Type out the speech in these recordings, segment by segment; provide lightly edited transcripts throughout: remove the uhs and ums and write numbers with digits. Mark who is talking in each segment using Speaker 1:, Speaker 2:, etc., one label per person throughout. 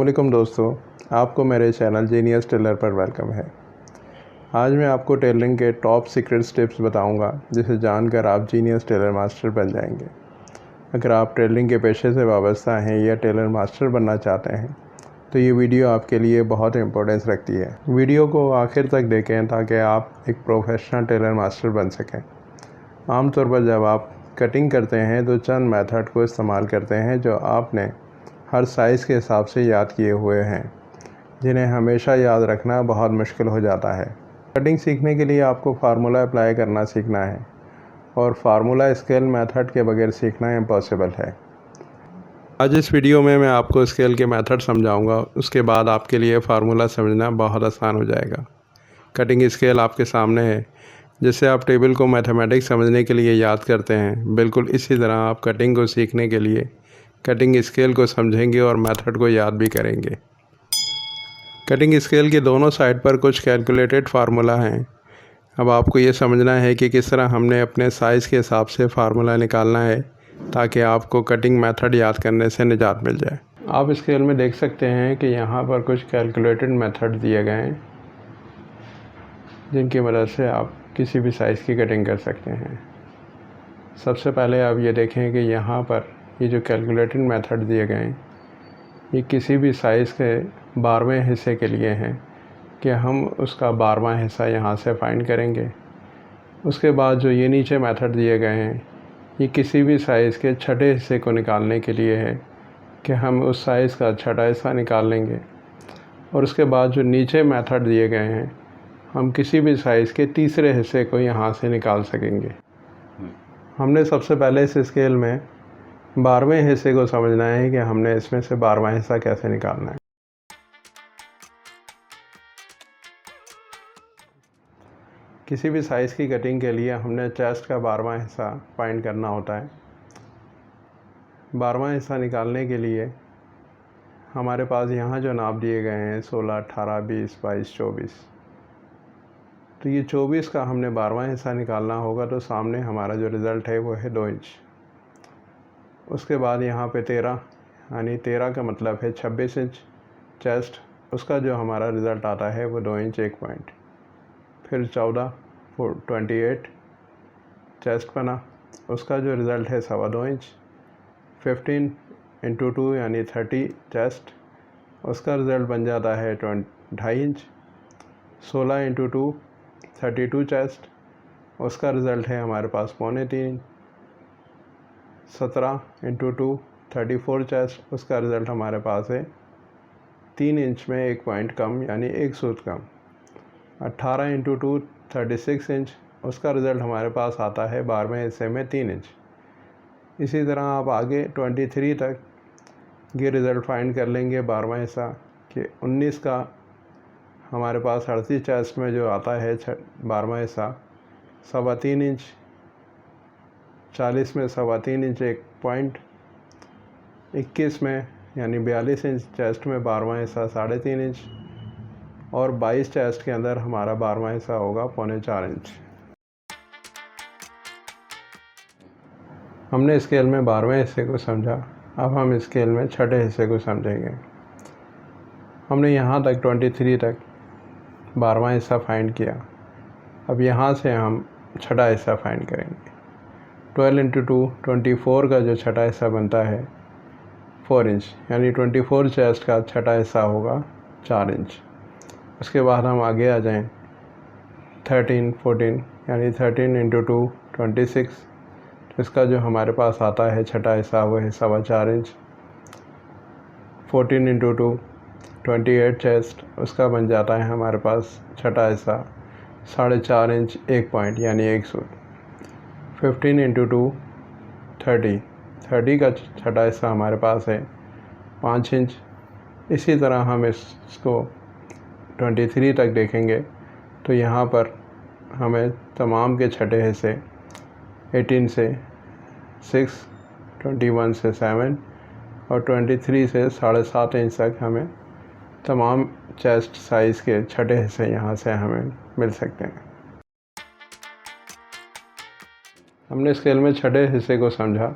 Speaker 1: अस्सलामुअलैकुम दोस्तों, आपको मेरे चैनल जीनियस टेलर पर वेलकम है। आज मैं आपको टेलरिंग के टॉप सीक्रेट टिप्स बताऊंगा, जिसे जानकर आप जीनियस टेलर मास्टर बन जाएंगे। अगर आप टेलरिंग के पेशे से वाबस्ता हैं या टेलर मास्टर बनना चाहते हैं तो ये वीडियो आपके लिए बहुत इम्पोर्टेंस रखती है। वीडियो को आखिर तक देखें ताकि आप एक प्रोफेशनल टेलर मास्टर बन सकें। आमतौर पर जब आप कटिंग करते हैं तो चंद मेथड को इस्तेमाल करते हैं जो आपने हर साइज़ के हिसाब से याद किए हुए हैं, जिन्हें हमेशा याद रखना बहुत मुश्किल हो जाता है। कटिंग सीखने के लिए आपको फार्मूला अप्लाई करना सीखना है, और फार्मूला स्केल मेथड के बगैर सीखना इम्पॉसिबल है। आज इस वीडियो में मैं आपको स्केल के मेथड समझाऊंगा, उसके बाद आपके लिए फार्मूला समझना बहुत आसान हो जाएगा। कटिंग स्केल आपके सामने है। जैसे आप टेबल को मैथमेटिक्स समझने के लिए याद करते हैं, बिल्कुल इसी तरह आप कटिंग को सीखने के लिए कटिंग स्केल को समझेंगे और मेथड को याद भी करेंगे। कटिंग स्केल के दोनों साइड पर कुछ कैलकुलेटेड फार्मूला हैं। अब आपको ये समझना है कि किस तरह हमने अपने साइज़ के हिसाब से फार्मूला निकालना है, ताकि आपको कटिंग मेथड याद करने से निजात मिल जाए। आप स्केल में देख सकते हैं कि यहाँ पर कुछ कैलकुलेटेड मेथड दिए गए हैं, जिनकी मदद से आप किसी भी साइज़ की कटिंग कर सकते हैं। सबसे पहले आप ये देखें कि यहाँ पर ये जो कैलकुलेटेड मेथड दिए गए हैं, ये किसी भी साइज़ के 12वें हिस्से के लिए हैं कि हम उसका 12वां हिस्सा यहाँ से फाइंड करेंगे। उसके बाद जो ये नीचे मेथड दिए गए हैं, ये किसी भी साइज़ के छठे हिस्से को निकालने के लिए है कि हम उस साइज़ का छठा हिस्सा निकाल लेंगे। और उसके बाद जो नीचे मेथड दिए गए हैं, हम किसी भी साइज़ के तीसरे हिस्से को यहाँ से निकाल सकेंगे। हमने सबसे पहले इस स्केल में 12वें हिस्से को समझना है कि हमने इसमें से 12वां हिस्सा कैसे निकालना है। किसी भी साइज़ की कटिंग के लिए हमने चेस्ट का 12वां हिस्सा फाइंड करना होता है। 12वां हिस्सा निकालने के लिए हमारे पास यहाँ जो नाप दिए गए हैं 16, 18, 20, 22, 24, तो ये 24 का हमने 12वां हिस्सा निकालना होगा, तो सामने हमारा जो रिज़ल्ट है वो है 2 इंच। उसके बाद यहाँ पे 13, यानी 13 का मतलब है 26 इंच चेस्ट, उसका जो हमारा रिज़ल्ट आता है वो 2 इंच 1 पॉइंट। फिर 14, 28 चेस्ट बना, उसका जो रिज़ल्ट है 2.25 इंच। 15 इंटू 2 यानी 30 चेस्ट, उसका रिज़ल्ट बन जाता है 2.5 इंच। 16 इंटू 2 32 चेस्ट, उसका रिज़ल्ट है हमारे पास 2.25 इंच। 17 इंटू 2 34 चेस्ट, उसका रिज़ल्ट हमारे पास है 3 इंच में 1 पॉइंट कम, यानी 1 सूत कम। 18 इंटू 2 36 इंच, उसका रिज़ल्ट हमारे पास आता है 12वें हिस्से में 3 इंच। इसी तरह आप आगे 23 तक ये रिज़ल्ट फाइंड कर लेंगे 12वां हिस्सा कि 19 का हमारे पास 38 चेस्ट में जो आता है 12वां हिस्सा 3.25 इंच। 40 में 3.25 इंच 1 पॉइंट। 21 में यानी 42 इंच चेस्ट में 12वां हिस्सा 3.5 इंच, और 22 चेस्ट के अंदर हमारा 12वां हिस्सा होगा 3.25 इंच। हमने स्केल में 12वें हिस्से को समझा, अब हम स्केल में छठे हिस्से को समझेंगे। हमने यहाँ तक 23 तक 12वां हिस्सा फाइंड किया। अब यहाँ से हम छठा हिस्सा फाइंड करेंगे। 12 इंटू 2 24 का जो छठा हिस्सा बनता है 4 इंच, यानी 24 चेस्ट का छठा हिस्सा होगा 4 इंच। उसके बाद हम आगे आ जाएं 13, 14, यानी 13 इंटू 2 26, इसका जो हमारे पास आता है छठा हिस्सा वो है 4.25 इंच। 14 इंटू 2 28 चेस्ट, उसका बन जाता है हमारे पास छठा हिस्सा 4.5 इंच 1 पॉइंट, यानी 1 सूत। 15 इंटू 2 30 का छठा हिस्सा हमारे पास है 5 इंच। इसी तरह हम इसको 23 तक देखेंगे तो यहाँ पर हमें तमाम के छठे हिस्से 18 से 6, 21 से 7 और 23 से 7.5 इंच तक हमें तमाम चेस्ट साइज़ के छठे हिस्से यहाँ से हमें मिल सकते हैं। हमने स्केल में छठे हिस्से को समझा।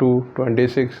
Speaker 1: 2 26،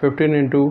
Speaker 1: 15 ×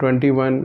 Speaker 1: 21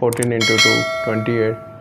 Speaker 1: 14 × 2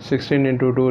Speaker 1: 16 × 2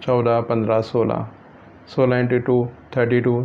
Speaker 1: 14 15 16 × 2 32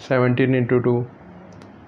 Speaker 1: 17 × 2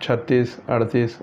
Speaker 1: 36 38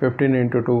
Speaker 1: 15 × 2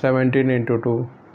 Speaker 1: 17 × 2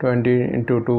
Speaker 1: 20 × 2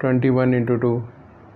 Speaker 1: 21 × 2